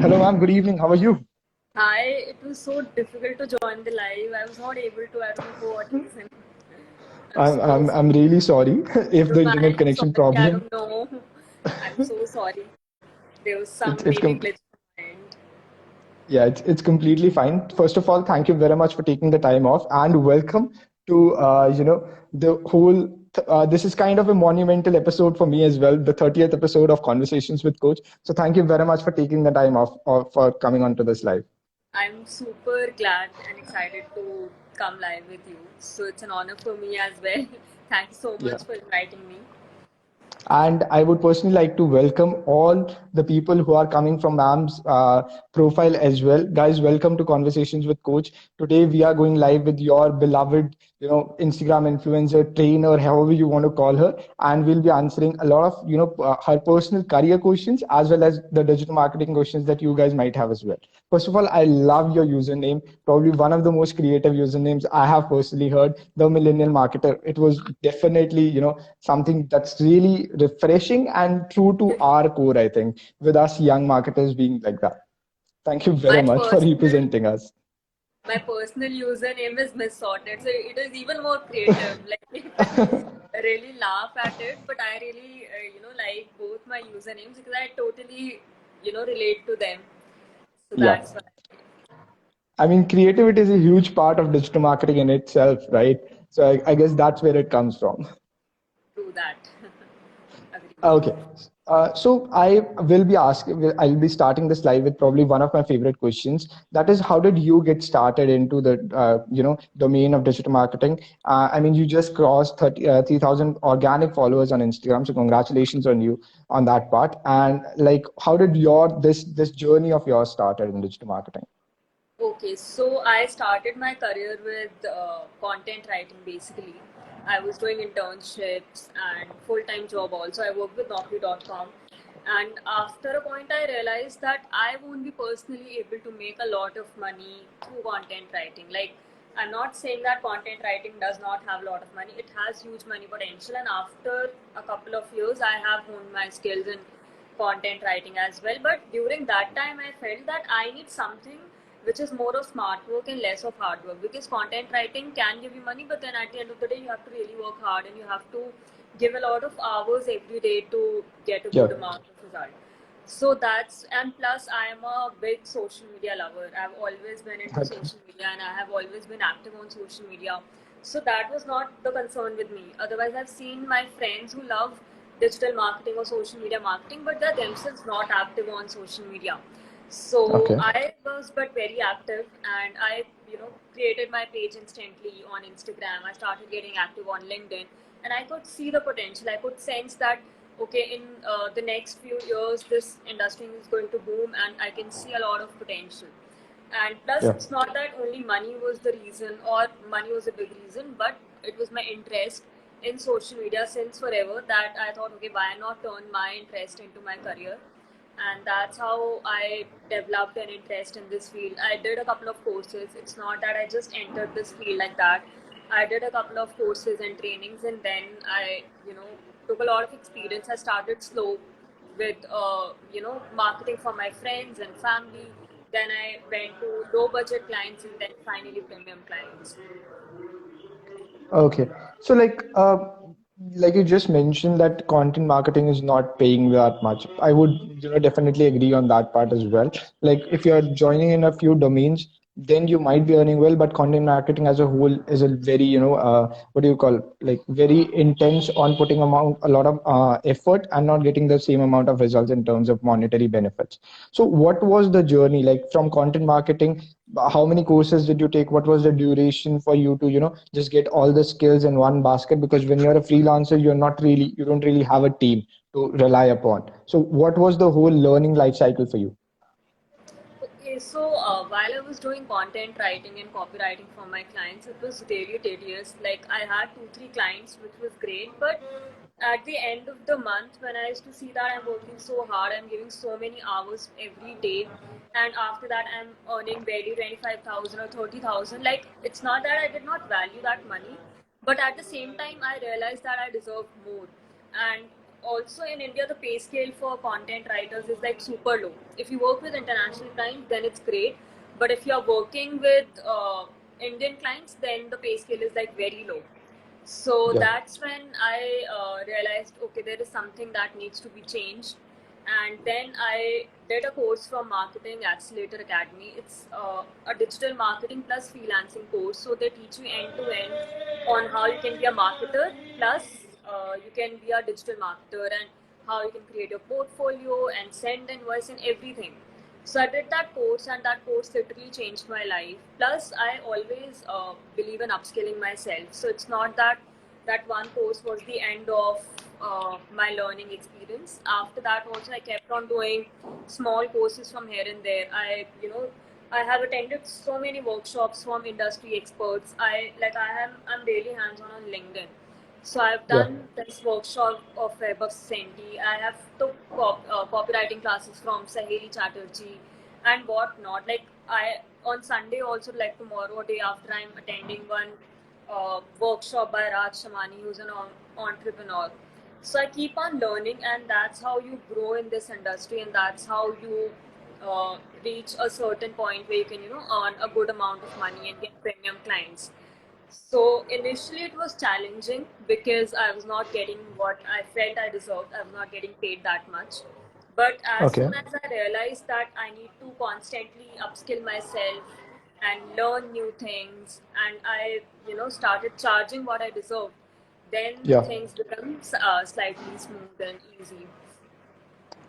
Hello, ma'am. Good evening. How are you? Hi, it was so difficult to join the live. I was not able to, I don't know for what reason. I'm I'm so I'm I'm sorry. really sorry if the internet I'm connection sorry, I problem. don't know. I'm so sorry. There was It's some it's maybe com- glitch on my end. yeah, it's completely fine. First of all, thank you very much for taking the time off and welcome to the whole. This is kind of a monumental episode for me as well, the 30th episode of Conversations with Coach. So thank you very much for taking the time off or for coming onto this live. I'm super glad and excited to come live with you. So it's an honor for me as well. Thank you so Yeah. much for inviting me. And I would personally like to welcome all the people who are coming from ma'am's profile as well. Guys, welcome to Conversations with Coach. Today we are going live with your beloved, Instagram influencer, trainer, however you want to call her, and we'll be answering a lot of, her personal career questions as well as the digital marketing questions that you guys might have as well. First of all, I love your username. Probably one of the most creative usernames I have personally heard, the Millennial Marketer. It was definitely, something that's really refreshing and true to our core, I think, with us young marketers being like that. Thank you very My much for personal representing us. My personal username is Miss Sorted, so it is even more creative. Like people really laugh at it, but I really, like both my usernames because I totally, relate to them. So Yeah. that's why I mean, creativity is a huge part of digital marketing in itself, right? So I guess that's where it comes from. I do that. Agree. Okay. So I'll be starting this live with probably one of my favorite questions. That is, how did you get started into the, domain of digital marketing? I mean, you just crossed 3,000 organic followers on Instagram. So congratulations on you on that part. And like, how did this journey of yours started in digital marketing? Okay, so I started my career with content writing basically. I was doing internships and full-time job also. I worked with Naukri.com. And after a point, I realized that I won't be personally able to make a lot of money through content writing. Like, I'm not saying that content writing does not have a lot of money. It has huge money potential. And after a couple of years, I have honed my skills in content writing as well. But during that time, I felt that I need something which is more of smart work and less of hard work, because content writing can give you money, but then at the end of the day you have to really work hard and you have to give a lot of hours every day to get a Yeah. good amount of result. So that's, and plus I am a big social media lover. I've always been into Okay. social media and I have always been active on social media, so that was not the concern with me. Otherwise, I've seen my friends who love digital marketing or social media marketing, but they're themselves not active on social media. So Okay. I was but very active, and I, created my page instantly on Instagram. I started getting active on LinkedIn, and I could see the potential. I could sense that okay, in the next few years, this industry is going to boom, and I can see a lot of potential. And plus, Yeah. it's not that only money was the reason or money was a big reason, but it was my interest in social media since forever that I thought, okay, why not turn my interest into my career? And that's how I developed an interest in this field. I did a couple of courses. It's not that I just entered this field like that. I did a couple of courses and trainings, and then I, took a lot of experience. I started slow with, marketing for my friends and family. Then I went to low budget clients, and then finally premium clients. Okay. So like you just mentioned that content marketing is not paying that much. I would, definitely agree on that part as well. Like if you're joining in a few domains, then you might be earning well, but content marketing as a whole is a very, what do you call, like very intense on putting a lot of effort and not getting the same amount of results in terms of monetary benefits. So what was the journey like from content marketing? How many courses did you take? What was the duration for you to, just get all the skills in one basket? Because when you're a freelancer, you don't really have a team to rely upon. So what was the whole learning life cycle for you? Okay, so while I was doing content writing and copywriting for my clients, it was really tedious. Like I had two, three clients, which was great, but at the end of the month, when I used to see that I'm working so hard, I'm giving so many hours every day, and after that, I'm earning barely 25,000 or 30,000. Like it's not that I did not value that money, but at the same time, I realized that I deserve more. And also in India, the pay scale for content writers is like super low. If you work with international clients, then it's great. But if you're working with Indian clients, then the pay scale is like very low. So Yeah. that's when I realized, okay, there is something that needs to be changed. And then I did a course from Marketing Accelerator Academy. It's a digital marketing plus freelancing course. So they teach you end to end on how you can be a marketer plus you can be a digital marketer and how you can create your portfolio and send invoice and everything. So I did that course, and that course literally changed my life. Plus, I always believe in upskilling myself. So it's not that that one course was the end of my learning experience. After that, also I kept on doing small courses from here and there. I have attended so many workshops from industry experts. I'm really hands-on on LinkedIn. So I've Yeah. done this workshop of Web of Senti. I have took copywriting classes from Saheli Chatterjee and whatnot. Like I on Sunday also, like tomorrow, day after, I'm attending one workshop by Raj Shamani, who's an entrepreneur. So I keep on learning, and that's how you grow in this industry, and that's how you reach a certain point where you can, earn a good amount of money and get premium clients. So initially it was challenging because I was not getting what I felt I deserved. I was not getting paid that much. But as Okay. soon as I realized that I need to constantly upskill myself and learn new things, and I, started charging what I deserved, then Yeah. things become slightly smooth and easy.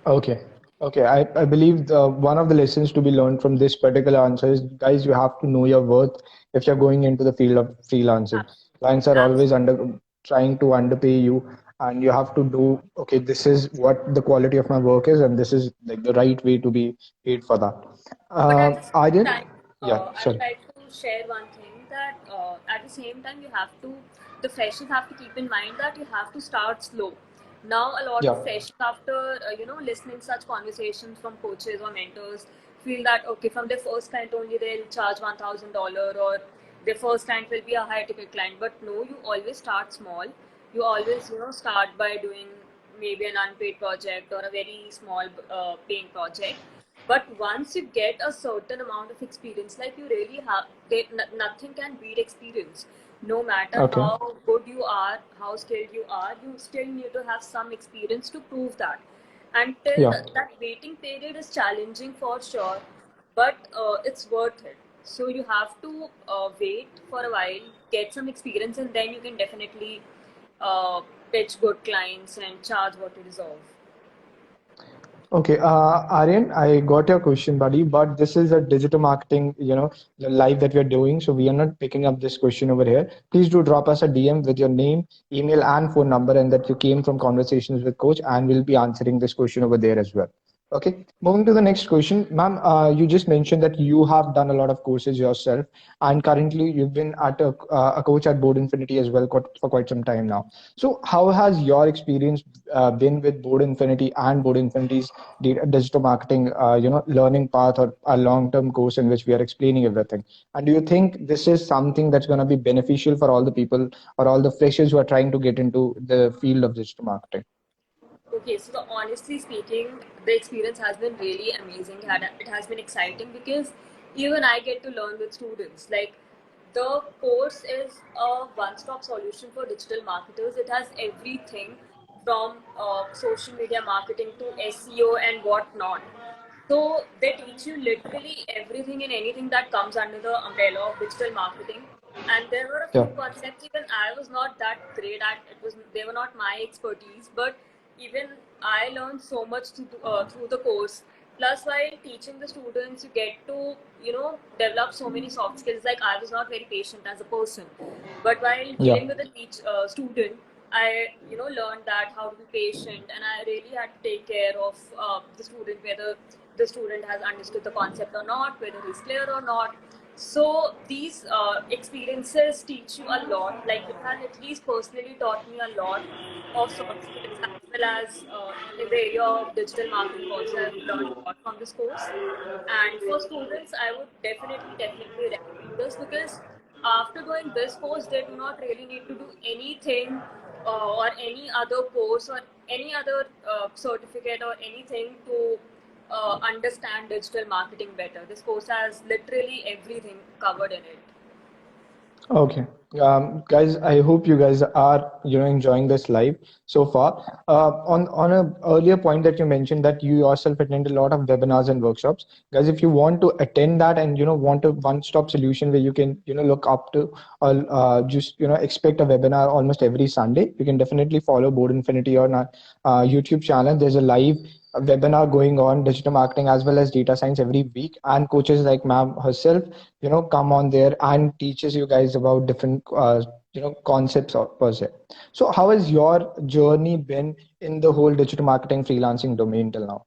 Okay. Okay. I believe one of the lessons to be learned from this particular answer is, guys, you have to know your worth if you're going into the field of freelancing. Clients are always Absolutely. trying to underpay you, and you have to do, okay, this is what the quality of my work is, and this is like the right way to be paid for that. But at the I same did. time, Yeah. I would Sorry. like to share one thing that at the same time, the freshers have to keep in mind that you have to start slow. Now, a lot of Yeah. freshers, after listening such conversations from coaches or mentors, feel that okay, from their first client only they'll charge $1,000 or their first client will be a high ticket client. But no, you always start small. You always start by doing maybe an unpaid project or a very small paying project. But once you get a certain amount of experience, like you really have, nothing can beat experience. No matter Okay. how good you are, how skilled you are, you still need to have some experience to prove that. Until Yeah. that waiting period is challenging for sure, but it's worth it. So you have to wait for a while, get some experience, and then you can definitely uh, pitch good clients and charge what you deserve. Okay, Aryan, I got your question, buddy, but this is a digital marketing, the live that we are doing. So we are not picking up this question over here. Please do drop us a DM with your name, email, and phone number, and that you came from conversations with coach, and we'll be answering this question over there as well. Okay, moving to the next question, ma'am. You just mentioned that you have done a lot of courses yourself, and currently you've been at a coach at Board Infinity as well for quite some time now. So, how has your experience been with Board Infinity and Board Infinity's digital marketing, learning path or a long-term course in which we are explaining everything? And do you think this is something that's going to be beneficial for all the people or all the freshers who are trying to get into the field of digital marketing? Okay, so honestly speaking, the experience has been really amazing. It has been exciting because even I get to learn with students. Like the course is a one-stop solution for digital marketers. It has everything from social media marketing to SEO and whatnot. So they teach you literally everything and anything that comes under the umbrella of digital marketing. And there were a Yeah. few concepts even I was not that great at. They were not my expertise, but even I learned so much through the course. Plus, while teaching the students, you get to develop so many soft skills. Like I was not very patient as a person, but while Yeah. dealing with a student, I learned that how to be patient, and I really had to take care of the student, whether the student has understood the concept or not, whether he's clear or not. So these experiences teach you a lot. Like it has at least personally taught me a lot of soft skills as well as in the area of digital marketing. Also, I've learned a lot from this course. And for students, I would definitely recommend this because after doing this course, they do not really need to do anything or any other course or any other certificate or anything to understand digital marketing better. This course has literally everything covered in it. Okay. Guys, I hope you guys are, enjoying this live so far. On a earlier point that you mentioned that you yourself attend a lot of webinars and workshops. Guys, if you want to attend that and, want a one-stop solution where you can, look up to or just, expect a webinar almost every Sunday, you can definitely follow Board Infinity on our YouTube channel. There's a live webinar going on digital marketing as well as data science every week, and coaches like ma'am herself come on there and teaches you guys about different concepts per se. So how has your journey been in the whole digital marketing freelancing domain till now?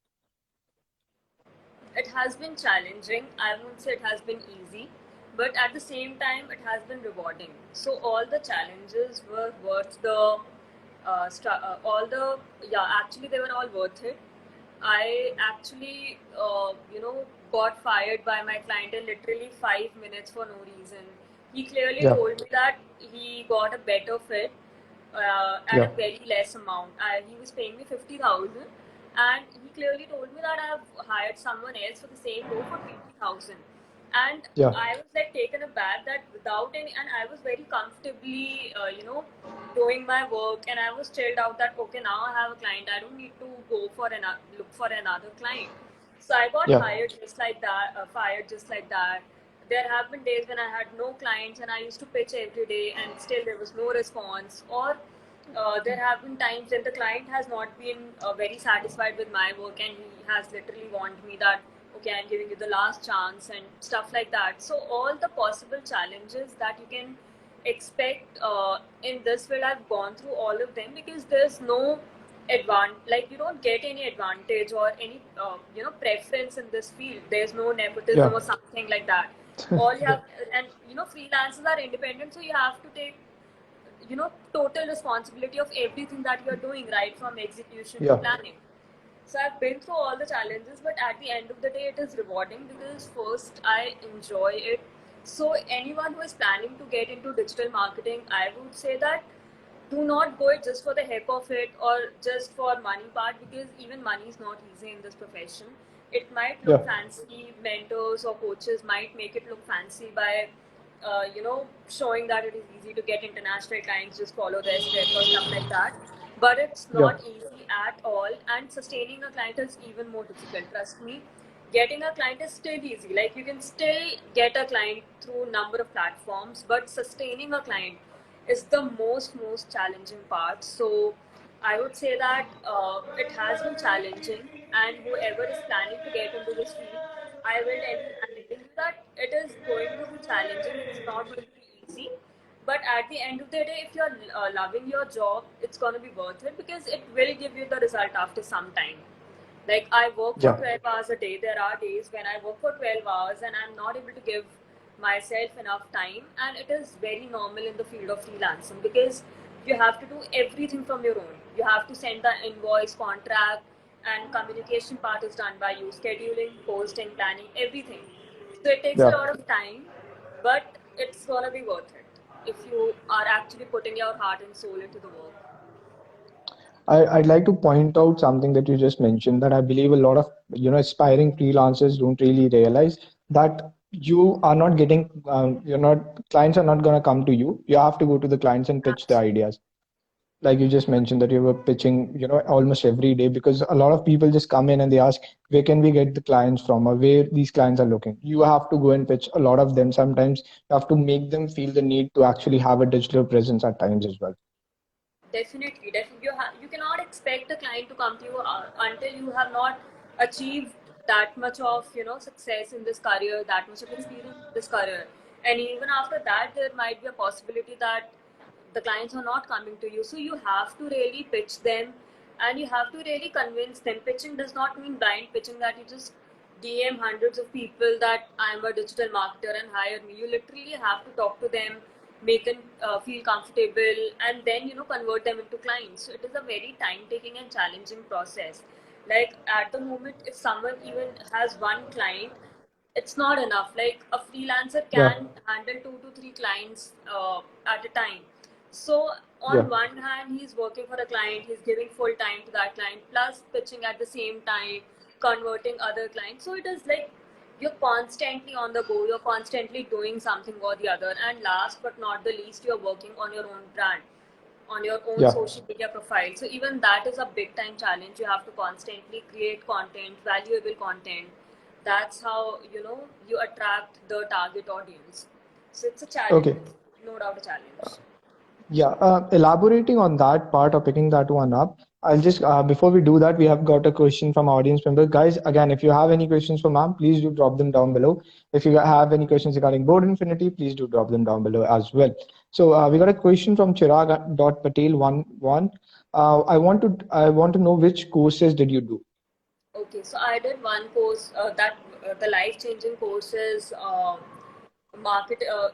It has been challenging. I won't say it has been easy, but at the same time, it has been rewarding. So all the challenges were worth the, all the, yeah, actually they were all worth it. I actually, got fired by my client in literally 5 minutes for no reason. He clearly Yeah. told me that he got a better fit at Yeah. a very less amount. He was paying me 50,000, and he clearly told me that I've hired someone else for the same role for 20,000. And Yeah. I was like taken aback that without any, and I was very comfortably, doing my work, and I was chilled out that okay, now I have a client, I don't need to go for look for another client. So I got Yeah. hired just like that, fired just like that. There have been days when I had no clients and I used to pitch every day, and still there was no response. Or there have been times when the client has not been very satisfied with my work, and he has literally warned me that okay, I'm giving you the last chance and stuff like that. So all the possible challenges that you can expect in this field, I've gone through all of them, because there's no like you don't get any advantage or any preference in this field. There's no nepotism Yeah. or something like that. All you Yeah. have, and freelancers are independent, so you have to take total responsibility of everything that you're doing, right from execution to Yeah. planning. So I've been through all the challenges, but at the end of the day, it is rewarding because first I enjoy it. So anyone who is planning to get into digital marketing, I would say that do not go it just for the heck of it or just for money part, because even money is not easy in this profession. It might Yeah. look fancy, mentors or coaches might make it look fancy by showing that it is easy to get international clients, just follow their steps or stuff like that. But it's Yeah. not easy at all, and sustaining a client is even more difficult. Trust me, getting a client is still easy. Like you can still get a client through number of platforms, but sustaining a client is the most challenging part. So I would say that it has been challenging, and whoever is planning to get into this field, I'm telling you that it is going to be challenging. It's not going to be easy. But at the end of the day, if you're loving your job, it's going to be worth it, because it will give you the result after some time. Like I work for Yeah. 12 hours a day. There are days when I work for 12 hours and I'm not able to give myself enough time. And it is very normal in the field of freelancing, because you have to do everything from your own. You have to send the invoice, contract, and communication part is done by you, scheduling, posting, planning, everything. So it takes a Yeah. lot of time, but it's gonna be worth it if you are actually putting your heart and soul into the work. I'd like to point out something that you just mentioned, that I believe a lot of aspiring freelancers don't really realize that you are not getting you're not clients are not going to come to you. You have to go to the clients and pitch the Absolutely. ideas. Like you just mentioned that you were pitching almost every day, because a lot of people just come in and they ask where can we get the clients from or where these clients are looking. You have to go and pitch a lot of them. Sometimes you have to make them feel the need to actually have a digital presence at times as well. Definitely. You cannot expect a client to come to you until you have not achieved that much of success in this career, that much of experience in this career, and even after that, there might be a possibility that the clients are not coming to you. So you have to really pitch them, and you have to really convince them. Pitching does not mean blind pitching, that you just DM hundreds of people that I'm a digital marketer and hire me. You literally have to talk to them, make them feel comfortable, and then convert them into clients. So it is a very time-taking and challenging process. Like at the moment, if someone even has one client, it's not enough. Like a freelancer Yeah. can handle 2 to 3 clients at a time. So on Yeah. one hand, he's working for a client, he's giving full time to that client, plus pitching at the same time, converting other clients. So it is like you're constantly on the go, you're constantly doing something or the other. And last but not the least, you're working on your own brand, on your own Yeah. social media profile. So even that is a big time challenge. You have to constantly create content, valuable content. That's how you attract the target audience. So it's a challenge, Okay. no doubt a challenge. Yeah, elaborating on that part or picking that one up, I'll just, before we do that, we have got a question from audience member. Guys, again, if you have any questions for ma'am, please do drop them down below. If you have any questions regarding Board Infinity, please do drop them down below as well. So we got a question from Chirag.Patel11. I want to know which courses did you do? Okay, so I did one course that the life changing course is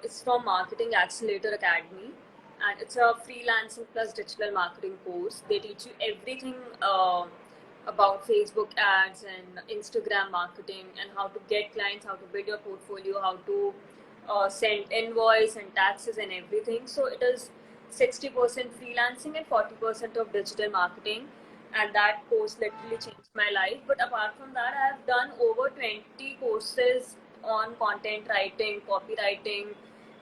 it's from Marketing Accelerator Academy, and it's a freelancing plus digital marketing course. They teach you everything about Facebook ads and Instagram marketing, and how to get clients, how to build your portfolio, how to send invoice and taxes and everything. So it is 60% freelancing and 40% of digital marketing, and that course literally changed my life. But apart from that, I have done over 20 courses on content writing, copywriting,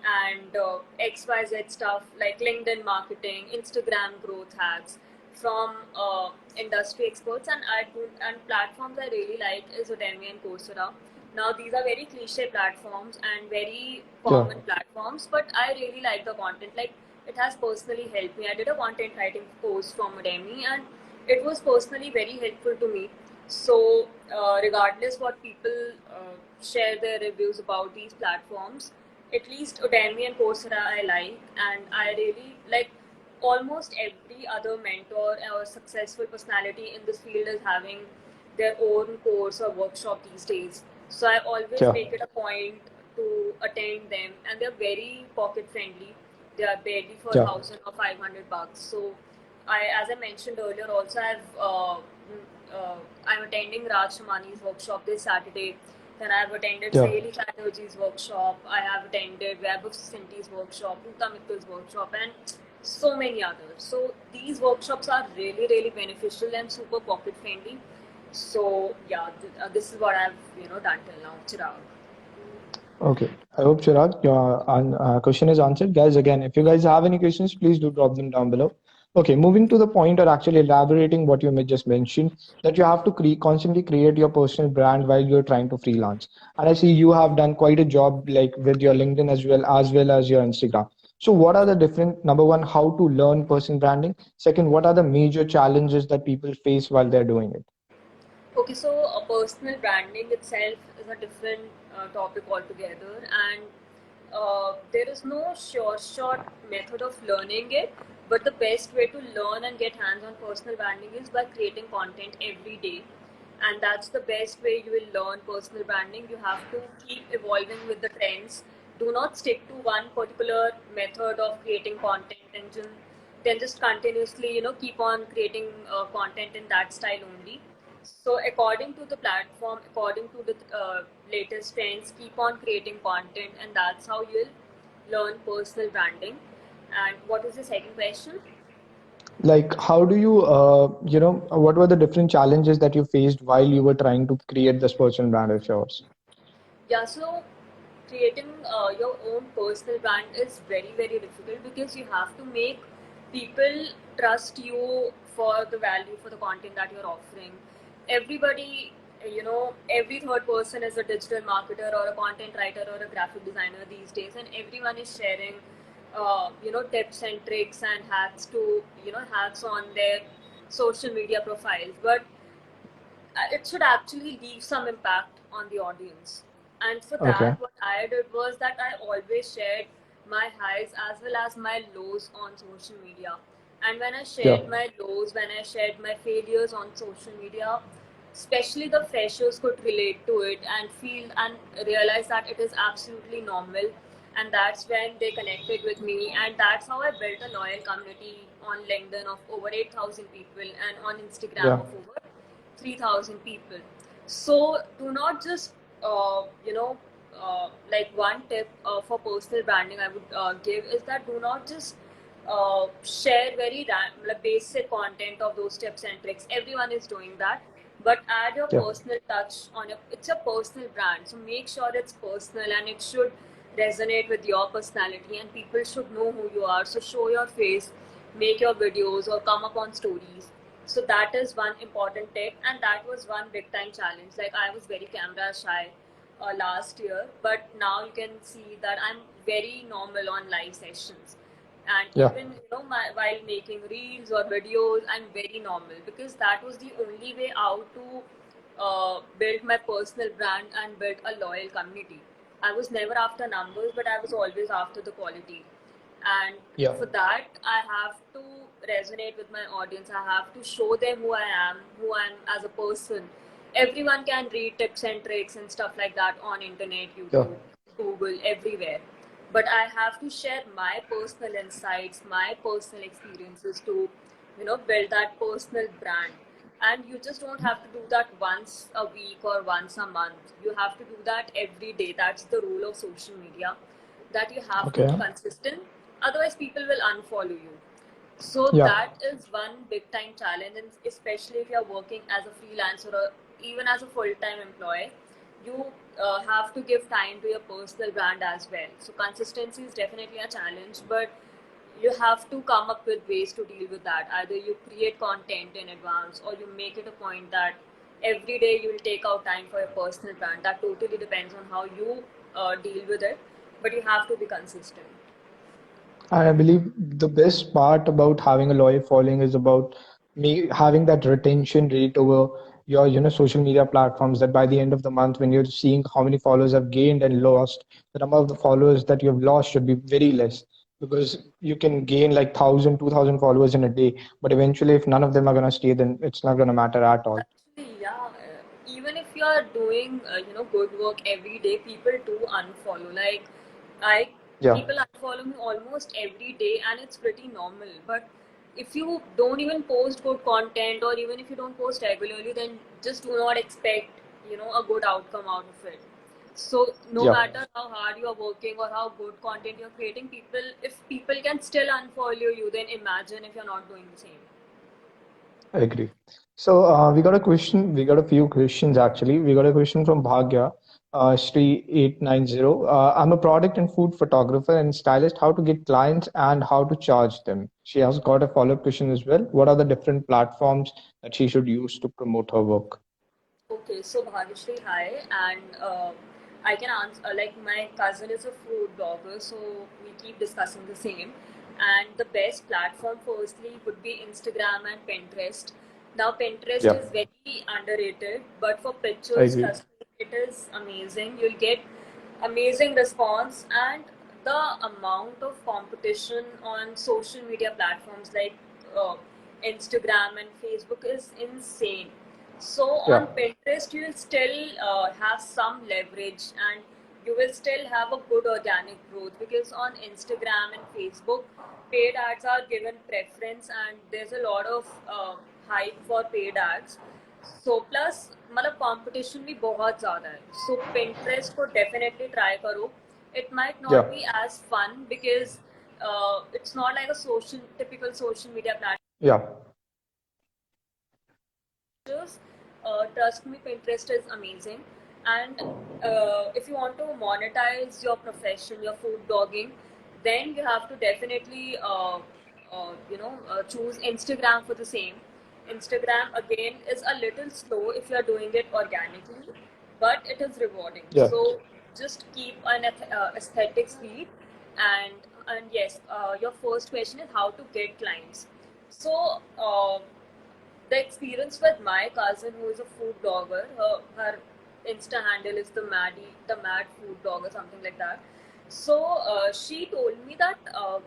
and XYZ stuff like LinkedIn marketing, Instagram growth hacks from industry experts. And platforms I really like is Udemy and Coursera. Now these are very cliche platforms and very Yeah. common platforms, but I really like the content. Like, it has personally helped me. I did a content writing course from Udemy, and it was personally very helpful to me. So regardless what people share their reviews about these platforms, at least Udemy and Coursera I like, and I really like. Almost every other mentor or successful personality in this field is having their own course or workshop these days. So I always Yeah. make it a point to attend them, and they're very pocket friendly. They are barely for Yeah. 1,000 or 500 bucks. So as I mentioned earlier, also I'm attending Raj Shamani's workshop this Saturday. Then I've attended Yeah. Saheli Chatterjee's workshop. I have attended Web of Cindy's workshop, Uta Mittal's workshop, and so many others. So these workshops are really, really beneficial and super pocket friendly. So yeah, this is what I've done till now, Chirag. Okay. I hope Chirag, your question is answered. Guys, again, if you guys have any questions, please do drop them down below. Okay, moving to the point or actually elaborating what you just mentioned, that you have to constantly create your personal brand while you're trying to freelance. And I see you have done quite a job like with your LinkedIn as well as your Instagram. So what are the different, number one, how to learn personal branding? Second, what are the major challenges that people face while they're doing it? Okay, so personal branding itself is a different topic altogether, and there is no sure short method of learning it. But the best way to learn and get hands on personal branding is by creating content every day, and that's the best way you will learn personal branding. You have to keep evolving with the trends. Do not stick to one particular method of creating content, and then just continuously keep on creating content in that style only. So according to the platform, according to the latest trends, keep on creating content, and that's how you'll learn personal branding. And what is the second question? Like, how do you, what were the different challenges that you faced while you were trying to create this personal brand of yours? Yeah, so creating your own personal brand is very, very difficult, because you have to make people trust you for the value, for the content that you're offering. Everybody, every third person is a digital marketer or a content writer or a graphic designer these days, and everyone is sharing, tips and tricks and hacks on their social media profiles. But it should actually leave some impact on the audience. And for Okay. that, what I did was that I always shared my highs as well as my lows on social media. And when I Yeah. shared my lows, when I shared my failures on social media, especially the freshers could relate to it and feel and realize that it is absolutely normal. And that's when they connected with me, and that's how I built a loyal community on LinkedIn of over 8,000 people, and on Instagram Yeah. of over 3,000 people. So do not just, like one tip for personal branding I would give is that do not just share very like basic content of those tips and tricks. Everyone is doing that, but add your Yeah. personal touch on your. It's a personal brand, so make sure it's personal and it should resonate with your personality, and people should know who you are. So show your face, make your videos, or come up on stories. So that is one important tip, and that was one big time challenge. Like I was very camera shy last year, but now you can see that I'm very normal on live sessions. And Yeah. even while making reels or videos, I'm very normal because that was the only way out to build my personal brand and build a loyal community. I was never after numbers, but I was always after the quality. And Yeah. for that, I have to resonate with my audience. I have to show them who I am as a person. Everyone can read tips and tricks and stuff like that on internet, Yeah. YouTube, Google, everywhere. But I have to share my personal insights, my personal experiences to, build that personal brand. And you just don't have to do that once a week or once a month. You have to do that every day. That's the rule of social media, that you have to Okay. be consistent. Otherwise, people will unfollow you. So Yeah. that is one big time challenge, and especially if you're working as a freelancer or even as a full time employee, you have to give time to your personal brand as well. So consistency is definitely a challenge, but you have to come up with ways to deal with that. Either you create content in advance, or you make it a point that every day you will take out time for your personal brand. That totally depends on how you deal with it, but you have to be consistent. I believe the best part about having a loyal following is about me having that retention rate over your, social media platforms. That by the end of the month, when you're seeing how many followers have gained and lost, the number of the followers that you have lost should be very less, because you can gain like 1,000, 2,000 followers in a day, but eventually, if none of them are gonna stay, then it's not gonna matter at all. Actually, yeah. Even if you are doing, good work every day, people do unfollow. Like, I Yeah. people unfollow me almost every day, and it's pretty normal. But if you don't even post good content, or even if you don't post regularly, then just do not expect, a good outcome out of it. So no Yeah. matter how hard you are working or how good content you're creating, if people can still unfollow you, then imagine if you're not doing the same. I agree. So we got a question. We got a few questions actually. We got a question from Bhagya, Sri 890. I'm a product and food photographer and stylist. How to get clients and how to charge them? She has got a follow-up question as well. What are the different platforms that she should use to promote her work? Okay, so Bhagishri, hi, and I can answer. Like my cousin is a food blogger, so we keep discussing the same. And the best platform, firstly, would be Instagram and Pinterest. Now, Pinterest Yeah, is very underrated, but for I pictures, agree. trust me, it is amazing. You'll get amazing response, and the amount of competition on social media platforms like uh, Instagram and Facebook is insane. So Yeah, on Pinterest, you will still have some leverage, and you will still have a good organic growth, because on Instagram and Facebook, paid ads are given preference, and there's a lot of hype for paid ads. So plus मतलब competition भी बहुत ज़्यादा है. So Pinterest को definitely try करो. It might yeah, not be as fun because it's not like a typical social media platform. yeah, Trust me, Pinterest is amazing. And if you want to monetize your profession, your food blogging, then you have to definitely, choose Instagram for the same. Instagram again is a little slow if you are doing it organically, but it is rewarding. yeah, So just keep an aesthetics feed, and yes, your first question is how to get clients. So. The experience with my cousin, who is a food blogger, her Insta handle is the Mad Food Blogger, something like that. So she told me that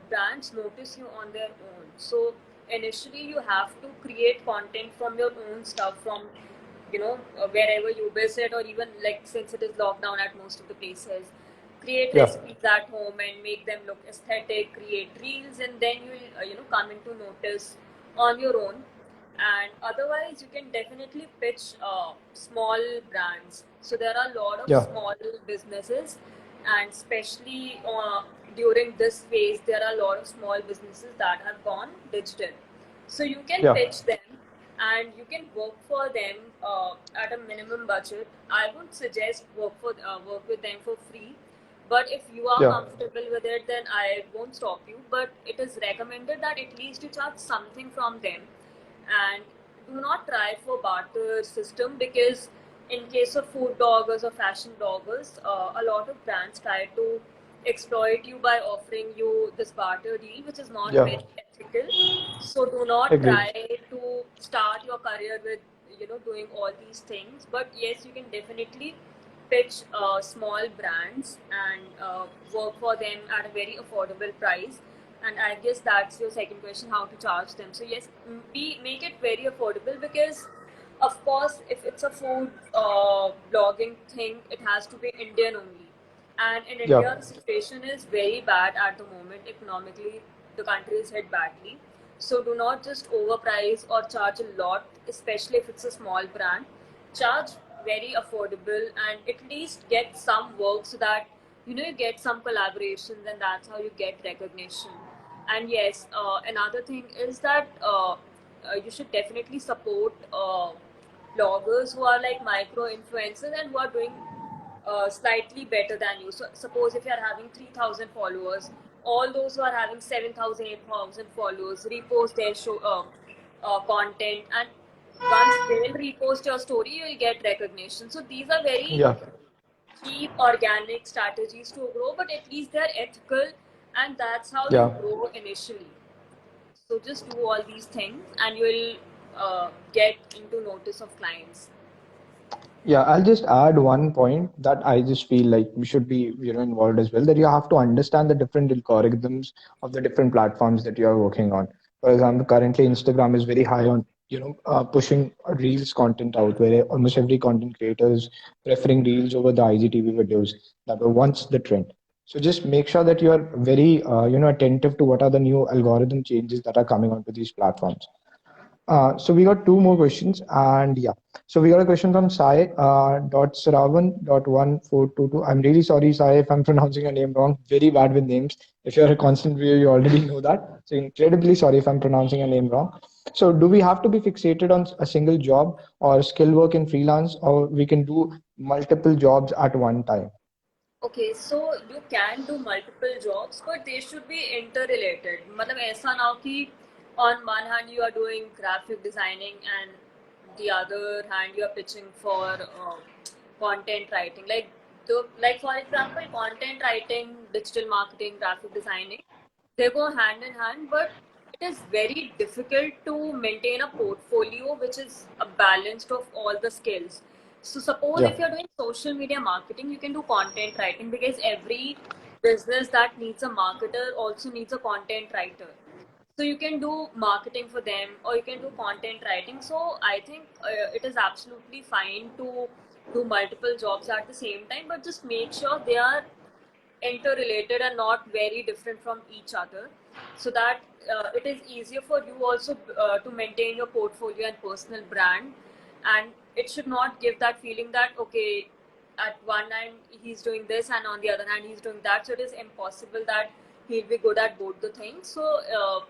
brands notice you on their own. So initially, you have to create content from your own stuff, from wherever you visit, or even like since it is lockdown at most of the places. Create yeah, recipes at home and make them look aesthetic. Create reels, and then you will come into notice on your own. And otherwise you can definitely pitch small brands. So there are a lot of yeah, small businesses, and especially during this phase, there are a lot of small businesses that have gone digital. So you can Yeah. pitch them and you can work for them at a minimum budget. I would suggest work with them for free, but if you are Yeah. comfortable with it, then I won't stop you. But it is recommended that at least you charge something from them, and do not try for barter system, because in case of food bloggers or fashion bloggers, a lot of brands try to exploit you by offering you this barter deal, which is not Yeah. very ethical. So do not Agreed. try to start your career with doing all these things. But yes, you can definitely pitch small brands and work for them at a very affordable price. And I guess that's your second question, how to charge them. So yes, we make it very affordable, because of course if it's a food blogging thing, it has to be Indian only. And in Yeah. India, the situation is very bad at the moment. Economically, the country is hit badly. So do not just overprice or charge a lot, especially if it's a small brand. Charge very affordable and at least get some work, so that you get some collaborations, and that's how you get recognition. And yes, another thing is that you should definitely support bloggers who are like micro influencers and who are doing slightly better than you. So suppose if you are having 3,000 followers, all those who are having 7,000, 8,000 followers repost their show content, and once they'll repost your story, you'll get recognition. So these are very Yeah. cheap organic strategies to grow, but at least they're ethical, and that's how you Yeah. grow initially. So just do all these things and you will get into notice of clients. Yeah, I'll just add one point that I just feel like we should be, involved as well. That you have to understand the different algorithms of the different platforms that you are working on. For example, currently Instagram is very high on, pushing reels content out, where almost every content creator is preferring reels over the IGTV videos that were once the trend. So just make sure that you are very, attentive to what are the new algorithm changes that are coming onto these platforms. So we got two more questions, and yeah. So we got a question from Sai dot Sravan dot 1422. I'm really sorry, Sai, if I'm pronouncing your name wrong. Very bad with names. If you're a constant viewer, you already know that. So incredibly sorry if I'm pronouncing your name wrong. So do we have to be fixated on a single job or skill work in freelance, or we can do multiple jobs at one time? Okay, so you can do multiple jobs, but they should be interrelated. मतलब ऐसा ना हो कि on one hand you are doing graphic designing and the other hand you are pitching for content writing. Like for example, content writing, digital marketing, graphic designing, they go hand in hand, but it is very difficult to maintain a portfolio which is a balanced of all the skills. So suppose Yeah. if you're doing social media marketing, you can do content writing, because every business that needs a marketer also needs a content writer. So you can do marketing for them or you can do content writing. So I think it is absolutely fine to do multiple jobs at the same time, but just make sure they are interrelated and not very different from each other, so that it is easier for you also to maintain your portfolio and personal brand. And it should not give that feeling that okay, at one hand he's doing this and on the other hand he's doing that, so it is impossible that he'll be good at both the things. So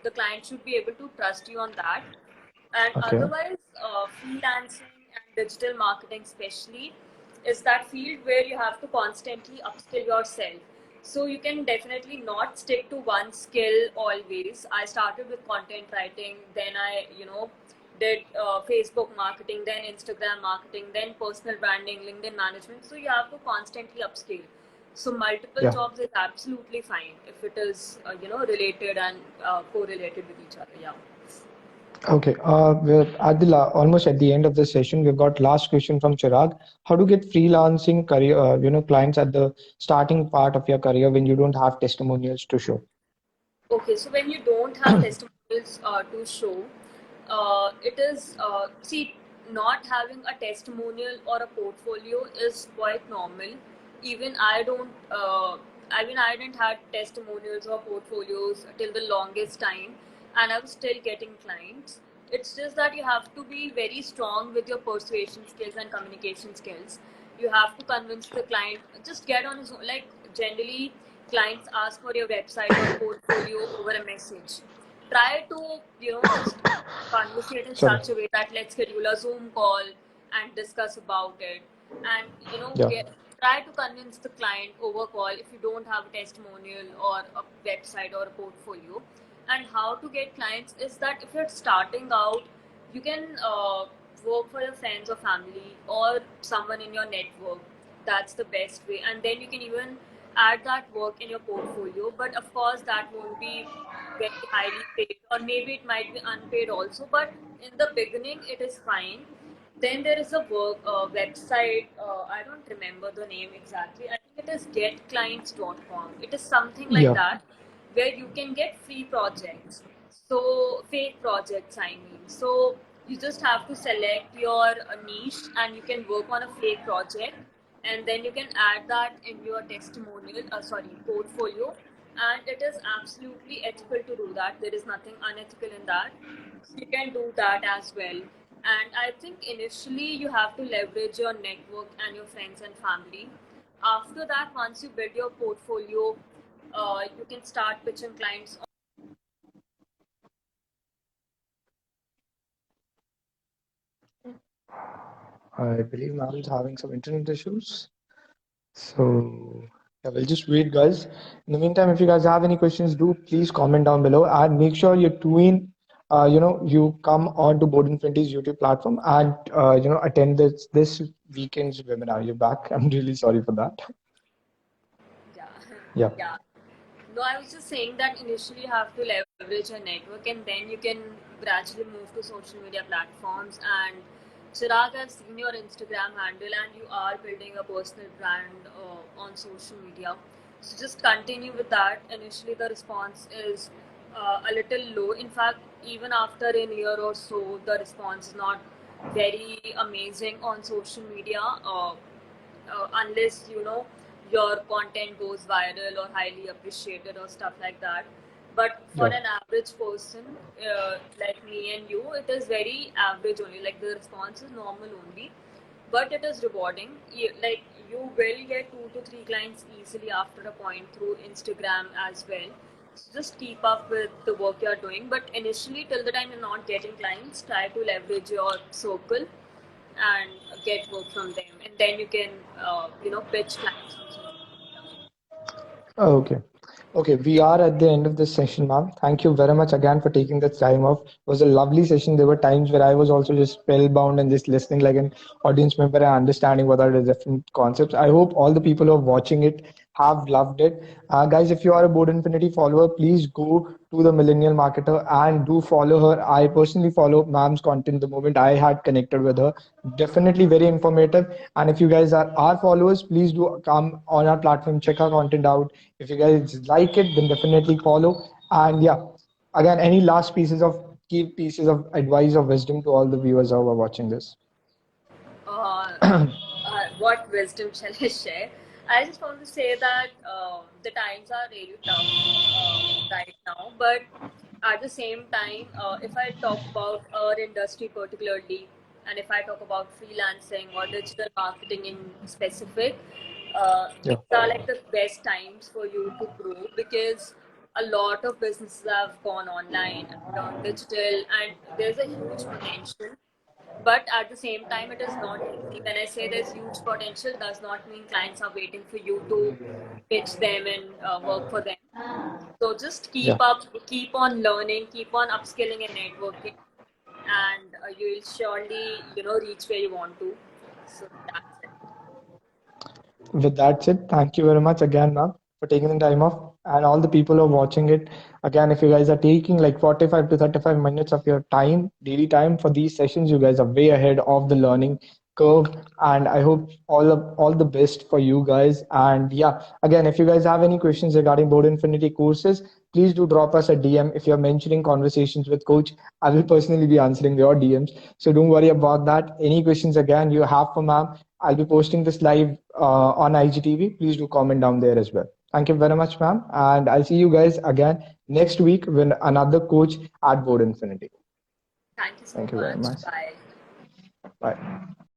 the client should be able to trust you on that. And Okay. otherwise, freelancing and digital marketing especially is that field where you have to constantly upskill yourself. So you can definitely not stick to one skill always. I started with content writing, then I did Facebook marketing, then Instagram marketing, then personal branding, LinkedIn management. So you have to constantly upskill. So multiple Yeah. jobs is absolutely fine if it is related and correlated with each other. Yeah. Okay, we're at the almost at the end of the session. We've got last question from Chirag. How to get freelancing career, clients at the starting part of your career when you don't have testimonials to show? Okay, so when you don't have testimonials to show, it is see, not having a testimonial or a portfolio is quite normal. Even I don't. I didn't have testimonials or portfolios till the longest time, and I was still getting clients. It's just that you have to be very strong with your persuasion skills and communication skills. You have to convince the client, just get on his own. Like, generally, clients ask for your website or portfolio over a message. Try to, just conversate in Sorry. such a way that let's schedule a Zoom call and discuss about it. And, Yeah. try to convince the client over call if you don't have a testimonial or a website or a portfolio. And how to get clients is that if you're starting out, you can work for your friends or family or someone in your network. That's the best way. And then you can even add that work in your portfolio. But of course, that won't be very highly paid, or maybe it might be unpaid also. But in the beginning, it is fine. Then there is a website. I don't remember the name exactly. I think it is getclients.com. It is something like Yeah. that, where you can get free projects. So fake projects, I mean. So you just have to select your niche and you can work on a fake project, and then you can add that in your portfolio. And it is absolutely ethical to do that. There is nothing unethical in that. You can do that as well. And I think initially you have to leverage your network and your friends and family. After that, once you build your portfolio, you can start pitching clients. I believe ma'am is having some internet issues. So yeah, we'll just wait, guys. In the meantime, if you guys have any questions, do please comment down below and make sure you tune. You come on to Board Infinity's YouTube platform and attend this weekend's webinar. You're back. I'm really sorry for that. Yeah. Yeah. Yeah. No, I was just saying that initially you have to leverage your network, and then you can gradually move to social media platforms. And Chirag, I've seen your Instagram handle and you are building a personal brand on social media. So just continue with that. Initially, the response is a little low. In fact, even after a year or so, the response is not very amazing on social media. Unless your content goes viral or highly appreciated or stuff like that. But for Yeah. an average person like me and you, it is very average only. Like, the response is normal only, but it is rewarding. Like, you will get 2 to 3 clients easily after a point through Instagram as well. So just keep up with the work you're doing. But initially, till the time you're not getting clients, try to leverage your circle and get work from them, and then you can pitch clients on social media. Okay. Okay, we are at the end of this session, ma'am. Thank you very much again for taking the time off. It was a lovely session. There were times where I was also just spellbound and just listening like an audience member and understanding what are the different concepts. I hope all the people who are watching it have loved it. Guys, if you are a Board Infinity follower, please go to the Millennial Marketer and do follow her. I personally follow ma'am's content the moment I had connected with her. Definitely very informative. And if you guys are our followers, please do come on our platform, check our content out. If you guys like it, then definitely follow. And yeah, again, any last key pieces of advice or wisdom to all the viewers who are watching this? uh, what wisdom shall I share? I just want to say that the times are really tough right now, but at the same time, if I talk about our industry particularly, and if I talk about freelancing or digital marketing in specific, Yeah. these are like the best times for you to grow, because a lot of businesses have gone online and gone digital, and there's a huge potential. But at the same time, it is not easy. When I say there's huge potential, does not mean clients are waiting for you to pitch them and work for them. So just Yeah. keep up, keep on learning, keep on upskilling and networking, and you'll surely reach where you want to. So that's it. With that said, thank you very much again, ma'am, for taking the time off. And all the people who are watching it, again, if you guys are taking like 45 to 35 minutes of your time, daily time for these sessions, you guys are way ahead of the learning curve. And I hope all the best for you guys. And yeah, again, if you guys have any questions regarding Board Infinity courses, please do drop us a DM. If you're mentioning conversations with coach, I will personally be answering your DMs. So don't worry about that. Any questions again you have for ma'am, I'll be posting this live on IGTV. Please do comment down there as well. Thank you very much, ma'am. And I'll see you guys again next week with another coach at Board Infinity. Thank you so Thank you very much. much. Bye. Bye.